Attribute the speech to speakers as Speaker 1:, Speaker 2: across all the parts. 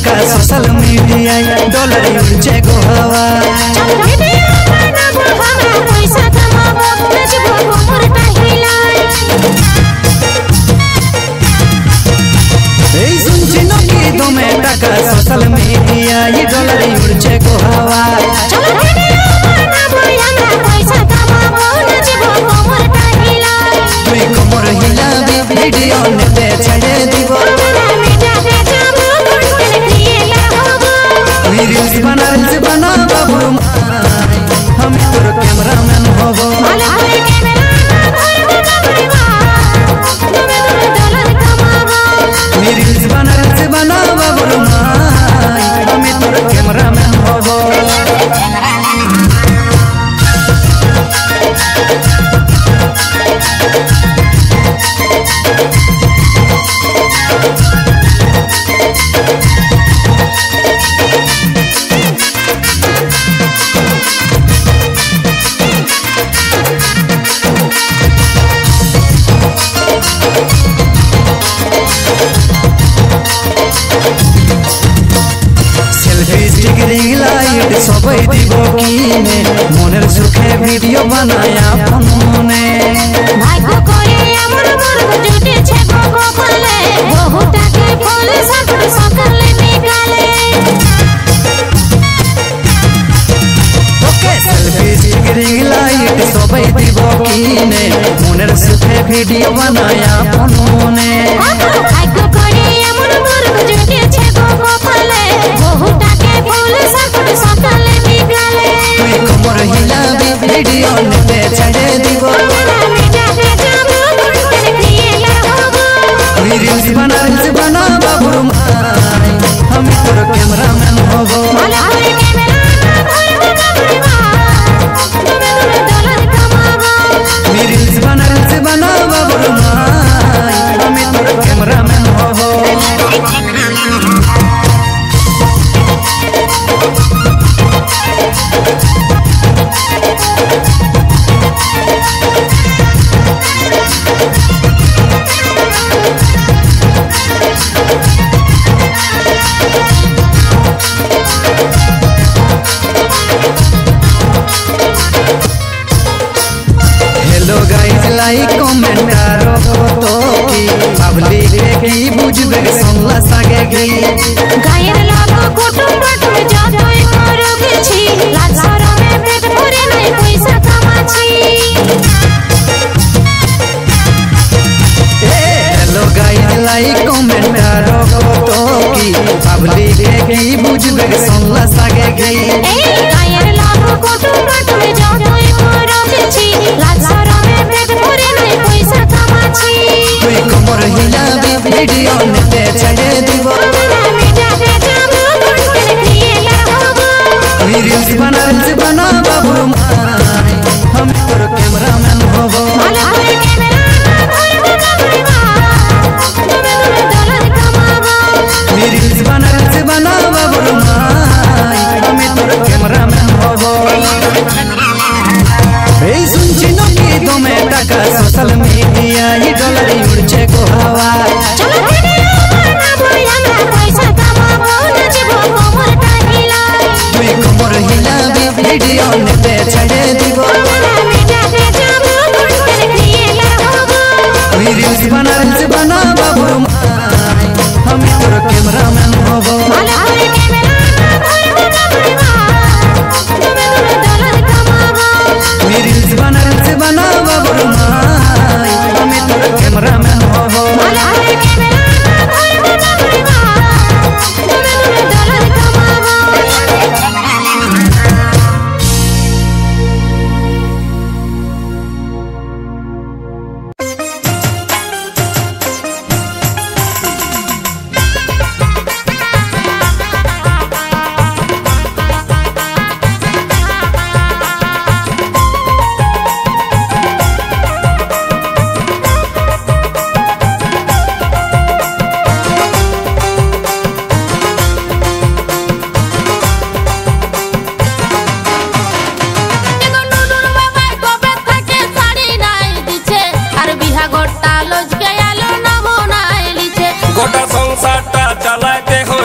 Speaker 1: टाका social media dollar उड़चे गो हवा
Speaker 2: चल वीडियो बनाबो हमरा पैसा कमाबो नचबो कमर टहिलाई
Speaker 1: ए सुन चिनो की दो में टाका सोशल मीडिया डॉलर उड़चे गो हवा
Speaker 2: चल वीडियो बनाबो हमरा पैसा कमाबो नचबो कमर टहिलाई
Speaker 1: तुई कमर हिलाबी वीडियो ने पे छड़े दिबो रील्स बना बाबू हम तोर कैमरामैन होबो रील्स बना बाबू हम तोर कैमरामैन होबो सबै दिबो किने मनेर सुखे भिडियो बनाया फने
Speaker 2: भाग्य करे हमर मोर जुटे छे गो फले बहुता के फल सब सकले निकाले
Speaker 1: okay selfie stick ring light सबै दिबो किने मनेर सुखे भिडियो बनाया फने
Speaker 2: भाग्य करे हमर मोर जुटे छे गो फले बहुता के फल सब सकले निकाले
Speaker 1: तुई कमर हिलाबी वीडियो ने पे छड़े दिबो रील्स बना बाबू हम तोर कैमरामैन होबो रील्स बना बाबू हम तोर कैमरामैन होबो लाइक कमेंट करो तो की पब्लिक की बुझबे संला सागे गई
Speaker 2: गायर लागो कुटुंब में जातोय करबे छी लाजर में पेट भरे नहीं पैसा कमाछी
Speaker 1: हेलो गाइस लाइक कमेंट करो तो की पब्लिक की बुझबे संला सागे गई
Speaker 2: गायर लागो कुटुंब में जातोय करबे छी लाजर में पेट भरे नहीं पैसा कमाछी
Speaker 1: तुई कमर हिलाबी वीडियो ने पे छड़े दिबो रील्स बना बाबू हम तोर कैमरामैन होबो रील्स बना बाबू हम तोर कैमरामैन होबो ए सुन चिनो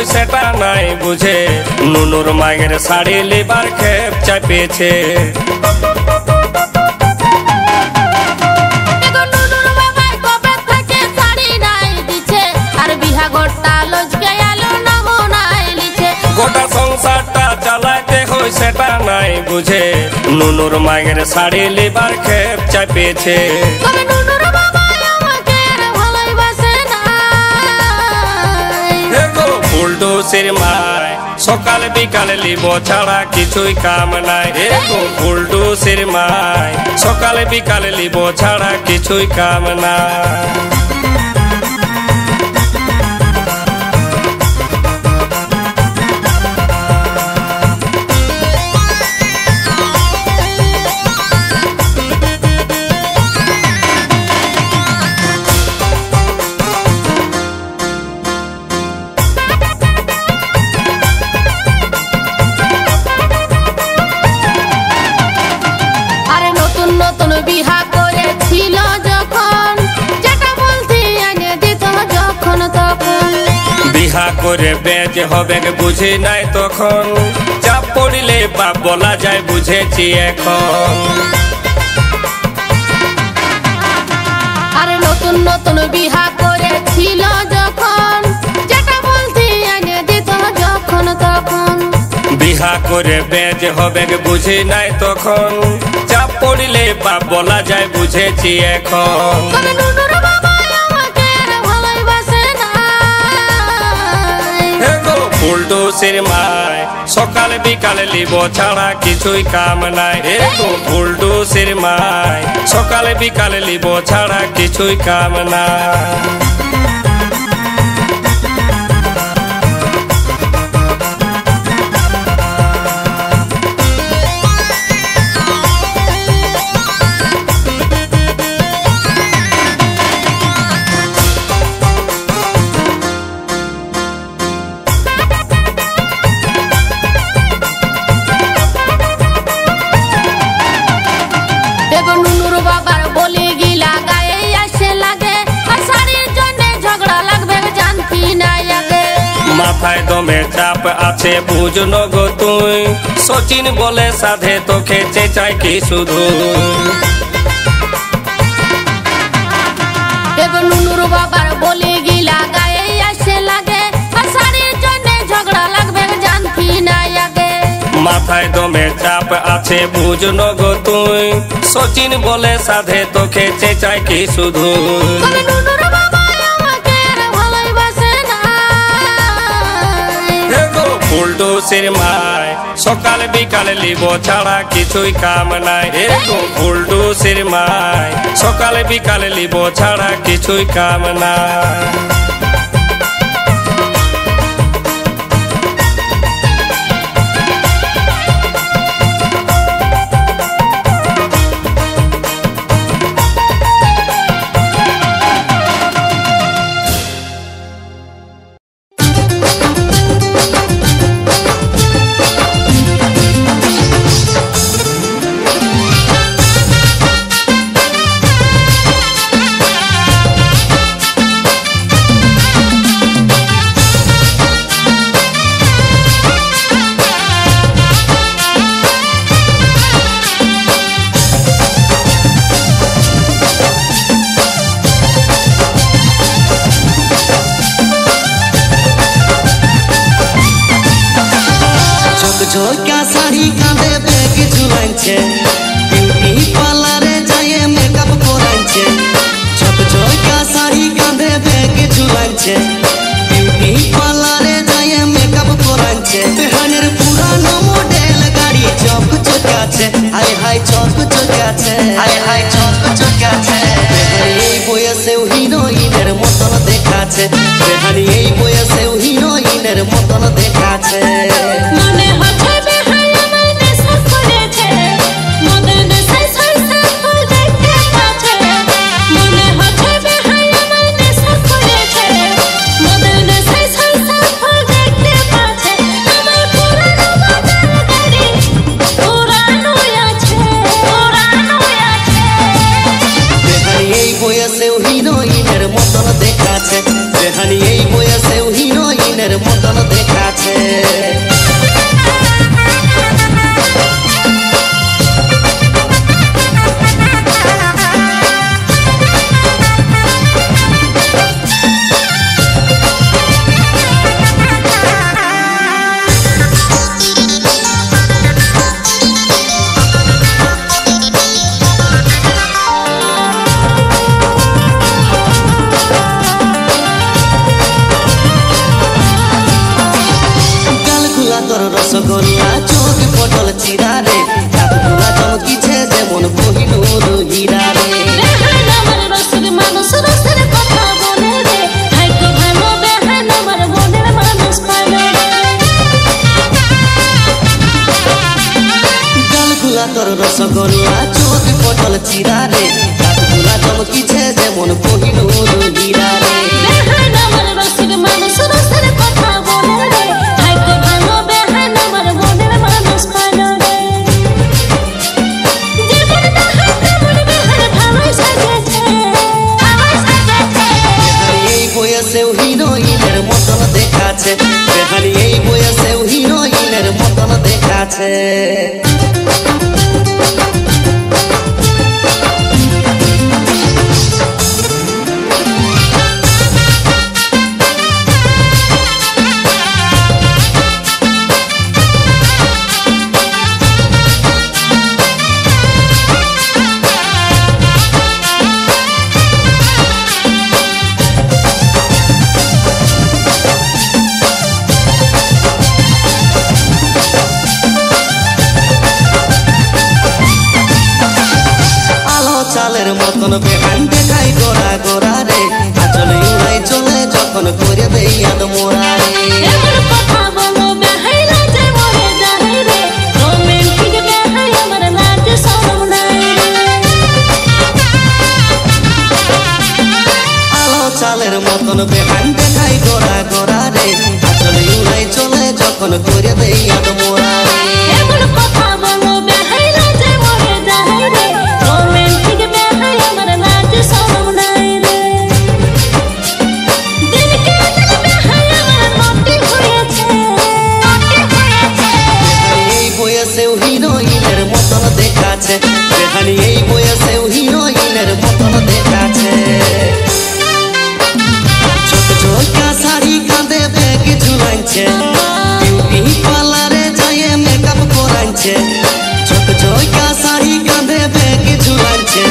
Speaker 3: কই সেটা নাই বুঝে নুনুর মায়ের শাড়ি লিবার খেপ চাপিয়েছে। গোটা সংসারটা চালাইতে হয় সেটা নাই বুঝে নুনুর মায়ের শাড়ি লিবার খেপ চাপিয়েছে। ফুলটুসির মায় সকাল বিকাল লিব ছাড়া কিছুই কাম নাই। ফুলটুসির মায় সকাল বিকাল লিব ছাড়া কিছুই কাম নাই।
Speaker 2: বিহা করেছিল যখন যেটা বলতে এনে দিত যখন তখন।
Speaker 3: বিহা করে বেজ হবে বুঝি নাই তখন চাপ পড়িলে বাপ বলা যায় বুঝেছি এখন।
Speaker 2: আরে নতুন নতুন বিহা করেছিল যখন যেটা বলতে এনে দিত যখন তখন।
Speaker 3: বিহা করে বেজ হবে বুঝি নাই তখন চাপ পড়িলে বাপ বলা যায় বুঝেছি এখন। ফুলটুসির মায় সকাল বিকাল লিব ছাড়া কিছুই কাম নাই। ফুলটুসির মায় সকাল বিকাল লিব ছাড়া কিছুই কাম নাই। মাথায় দমে চাপ আছে বুঝনো গো তুই সচিন বলে সাধে তোকে চেঁচাই কি শুধু।
Speaker 2: নুনুর বাবার বলে গিলা গায়ে আসে লাগে শাড়ির জন্য ঝগড়া লাগবে জানতি না আগে।
Speaker 3: মাথায় দমে চাপ আছে বুঝনো গো তুই সচিন বলে সাধে তোকে চেঁচাই কি শুধু। ফুলটুসির মায় সকাল বিকাল লিব ছাড়া কিছুই কাম নাই। ফুলটুসির মায় সকাল বিকাল লিব ছাড়া কিছুই কাম নাই।
Speaker 1: ঝোঁকা শাড়ি কাঁধে ব্যাগ ঝুলাইছে বিউটি পার্লারে যায় মেকআপ করাইছে। ঝোঁকা শাড়ি কাঁধে ব্যাগ ঝুলাইছে বিউটি পার্লারে যায় মেকআপ করাইছে। বেহানের পুরানো মডেল গাড়ি চক চকাছে হাই হাই চক চকাছে হাই হাই চক চকাছে। এই বয়সেও হিরোইনের মতন দেখাচ্ছে বেহানি এই বয়সেও হিরোইনের মতন দেখাচ্ছে। রসগোল্লা চোখ পটল চিরা রে কাঠগোলা চমকিছে যেমন কোহিনুর হীরা রে
Speaker 2: বেহান আমার রসের মানুষ রসের কথা বলে রে ভাইকে ভালো বেহান আমার মনের মানুষ পাইল
Speaker 1: গালগুলা তোর রসগোল্লা চোখ পটল চিরা রে কাঠগোলা চমকিছে যেমন কোহিনুর হীরা রে
Speaker 2: বেহান আমার রসের মানুষ রসের কথা বলে রে ভাইকে ভালো বেহান আমার মনের মানুষ পাইল রে জীবন বেহান তেমন বেহান ভালোই সাজেছে
Speaker 1: এই বয়সেও হিরোইনের মতন দেখাচ্ছে বেহানি এই বয়সেও হিরোইনের মতন দেখাচ্ছে চালের মতন বেহান দেখাই গোরা গোরা রে আচলে উড়াই চলে যখন করে দেই আদ মোরা রে
Speaker 2: এমন কথা বলো বেহাই লাজে মরে যায় রে রোমান্টিক বেহাই আমার লাজ শরম নাই
Speaker 1: আলো চালের মতন বেহান দেখাই গোরা গোরা রে আচলে উড়াই চলে যখন করে দেই আদ মোরা রে
Speaker 2: এমন কথা বলো বেহাই লাজে মরে যায় রে রোমান্টিক বেহাই আমার লাজ শরম নাই রে দিনকে দিন বেহাই আমার নটি হয়েছে
Speaker 1: এই বয়সেও হিরোইনের মতন দেখাচ্ছে বেহানি এই বয়সেও হিরোইনের মতন দেখাচ্ছে ছোট ছোটা শাড়ি কাঁধে ব্যাগ ঝুলাইছে বিউটি পার্লারে যায় মেকআপ করাইছে ছোট ছোটা শাড়ি কাঁধে ব্যাগ ঝুলাইছে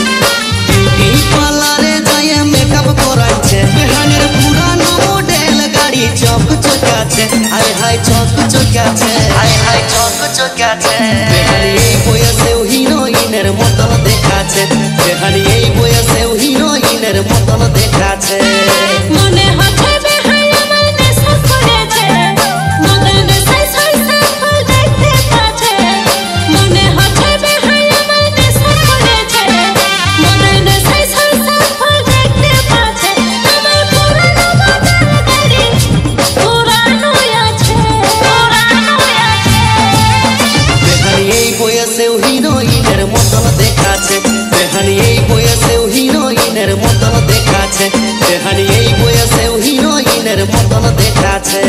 Speaker 1: বিউটি পার্লারে যায় মেকআপ করাইছে বেহানের পুরানো মডেল গাড়ি চক চকাছে আয় হায় চক চকাছে আয় হায় চক চকাছে বেহানি এই বয়সেও হিরোইনের মতন দেখাচ্ছে বেহানি এই বয়সেও হিরোইনের মতন দেখাচ্ছে
Speaker 2: মনে হচ্ছে বেহাই আমার নেশা করেছে মনের নেশায় সরিষা ফুল দেখতে পাচ্ছে মনে হচ্ছে বেহাই আমার নেশা করেছে মনের নেশায় সরিষা ফুল দেখতে পাচ্ছে আমার পুরানো মডেল গাড়ি পুরানো আছে
Speaker 1: বেহানি এই বয়সেও হিরোইনের মতন দেখাচ্ছে বেহানি এই বয়সেও হিরোইনের মতন দেখাচ্ছে বেহানি এই বয়সেও হিরোইনের মতন দেখাচ্ছে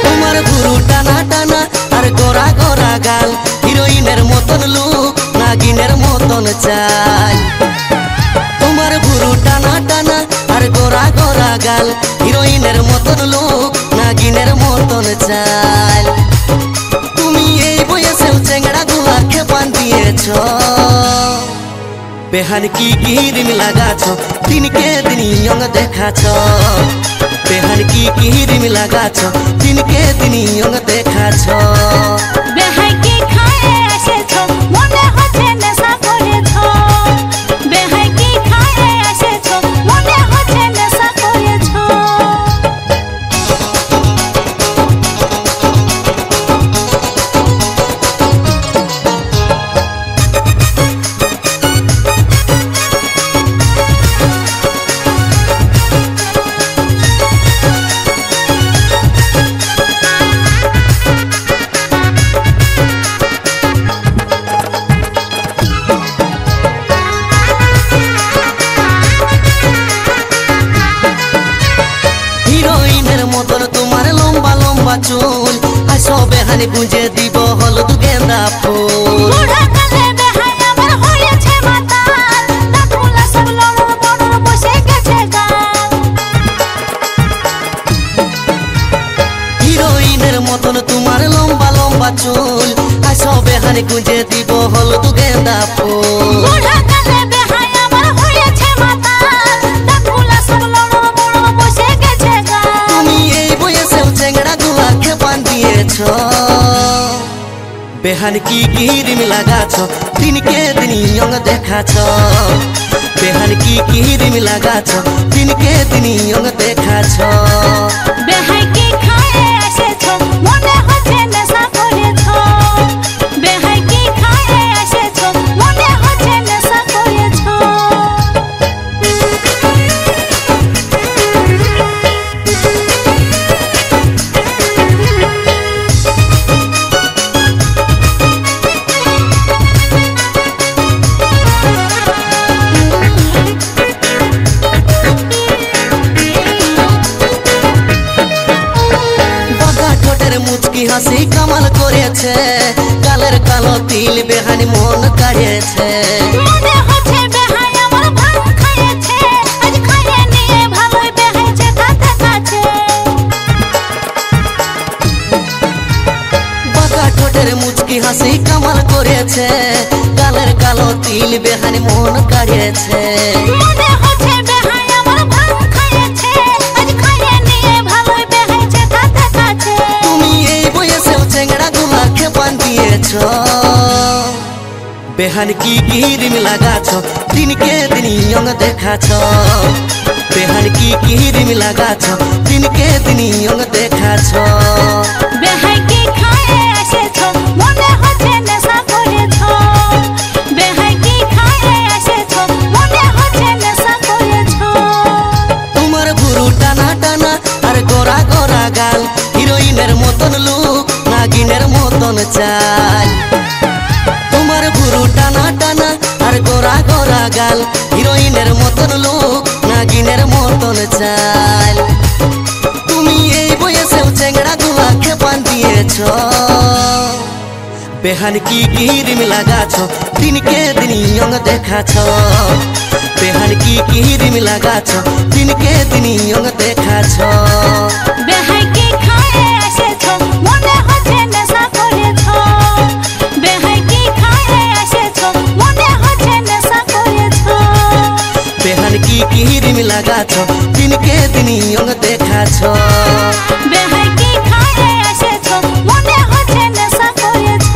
Speaker 1: তোমার ভুরু টানা টানা আর গোরা গোরা গাল হিরোইনের মতন লুক নাগিনের মতন চাই তোমার ভুরু টানা টানা আর গোরা গোরা গাল হিরোইনের মতন লুক নাগিনের মতন চাই তুমি এই বয়সেও চেংড়া গুলাকে বান্ধিয়েছ বেহান কি কিরিম লাগাছ দিনকে দিন ইয়ং দেখাছ বেহান কি কিরিম লাগাছ দিনকে দিন ইয়ং দেখাছ
Speaker 2: বেহাই কি খায়ে এসেছো মনে হচ্ছে নেশা করেছো বেহাই কি খায়ে এসেছো মনে হচ্ছে নেশা করেছো
Speaker 1: লম্বা চুল আসো বেহানি গুঁজে দিব হলুদ গেন্দা ফুল
Speaker 2: বুড়া কালে বেহাই আমার হয়েছে মাতাল দাঁতগুলা সব লড়র বড়র বসে গেছে গাল
Speaker 1: হিরোইনের মতন তোমার লম্বা লম্বা চুল আসো বেহানি গুঁজে দিব হলুদ গেন্দা ফুল
Speaker 2: বুড়া কালে বেহাই আমার হয়েছে মাতাল দাঁতগুলা সব লড়র বড়র বসে গেছে গাল
Speaker 1: তুমি এই বয়সেও চেংড়া গুলাকে পান দিয়েছ বেহান কি কিরিম লাগাছ দিনকে দিন ইয়ং দেখাছ বেহান কি কিরিম লাগাছ দিনকে দিন ইয়ং দেখাছ
Speaker 2: বেহাই কি খায়ে এসেছ মনে হচ্ছে নেশা করেছ বেহাই কি খায়ে এসেছ মনে হচ্ছে নেশা করেছ
Speaker 1: বাঁকা ঠোঁটের মুচকি হাসি কামাল করেছে কালের কালো তিল বেহানি মন কাড়িয়েছে
Speaker 2: মনে হচ্ছে বেহাই আমার ভাঙ খাইয়েছে আজ খাইয়ে নিয়ে ভালোই বেহাইছে কাছে কাছে
Speaker 1: বাঁকা ঠোঁটের মুচকি হাসি কামাল করেছে কালের কালো তিল বেহানি মন কাড়িয়েছে
Speaker 2: মনে হচ্ছে বেহাই আমার ভাঙ খাইয়েছে আজ খাইয়ে নিয়ে ভালোই বেহাইছে কাছে কাছে
Speaker 1: তুমি এই বয়সেও চেংড়া গুলাকে পান দিয়েছ বেহান কি কিরিম লাগাছ দিনকে দিন ইয়ং দেখাছ বেহান কি কিরিম লাগাছ দিনকে দিন ইয়ং দেখাছ
Speaker 2: বেহাই কি খায়ে এসেছ মনে হচ্ছে নেশা করেছ বেহাই কি খায়ে এসেছ মনে হচ্ছে নেশা করেছ
Speaker 1: তোমার ভুরু টানা টানা আর গোরা গোরা গাল হিরোইনের মতন লুক নাগিনের মতন চাল তোমার ভুরু টানা টানা আর গোরা গোরা গাল হিরোইনের মতন লুক নাগিনের মতন চাল তুমি এই বয়সেও চেংড়া গুলাকে পান দিয়েছ বেহান কি কিরিম লাগাছ দিনকে দিন ইয়ং দেখাছ বেহান কি কিরিম লাগাছ দিনকে দিন ইয়ং দেখাছ
Speaker 2: বেহাই কি খায়ে এসেছ মনে হচ্ছে নেশা করেছ বেহাই কি খায়ে এসেছ মনে হচ্ছে নেশা করেছ
Speaker 1: বেহান কি কিরিম লাগাছ দিনকে দিন ইয়ং দেখাছ
Speaker 2: বেহাই কি খায়ে এসেছ মনে হচ্ছে নেশা করেছ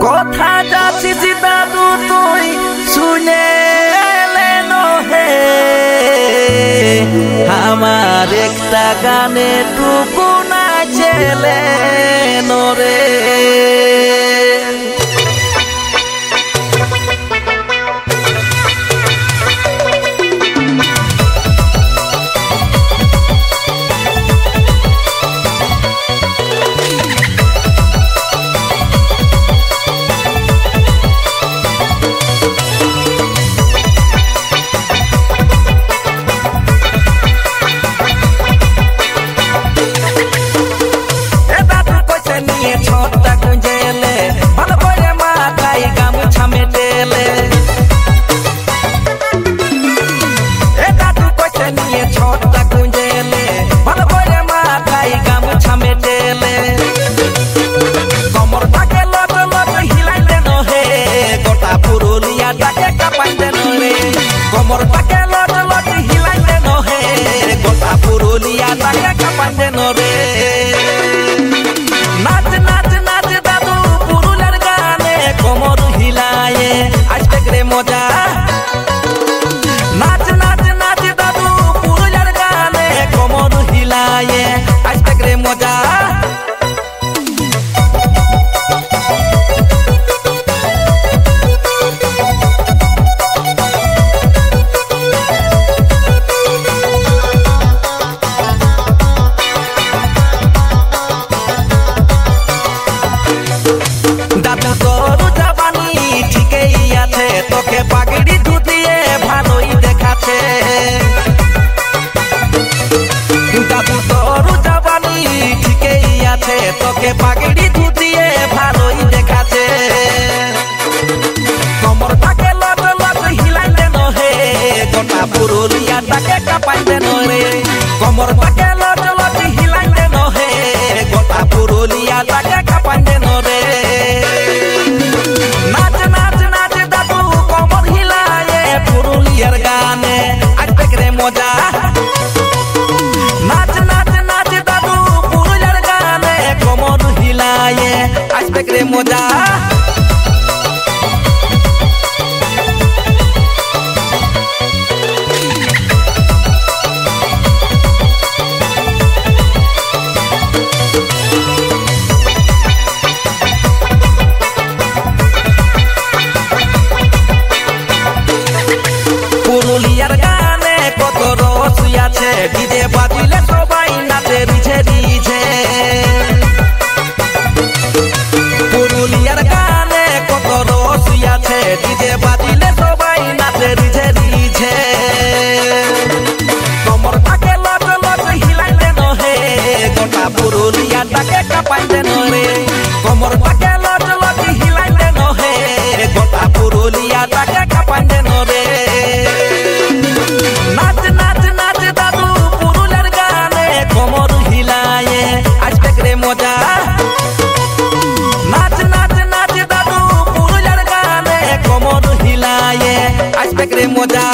Speaker 4: কথা যাচ্ছিস দাদু তুই শুনে হে আমার একটা গানে টুকু না ছেলে নরে ডিজে বাজিলে সবাই নাচে রিঝে রিঝে কমরটাকে লট লট হিলাইতে নহে গোটা পুরুলিয়াটাকে কাঁপাইতে নরে কমরটাকে লট লট হিলাইতে নহে গোটা পুরুলিয়াটাকে কাঁপাইতে নরে নাচ নাচ নাচ দাদু পুরুলিয়ার গানে কমর হিলায়ে আসবে রে মজা নাচ নাচ নাচ দাদু পুরুলিয়ার গানে কমর হিলায়ে আসবে রে মজা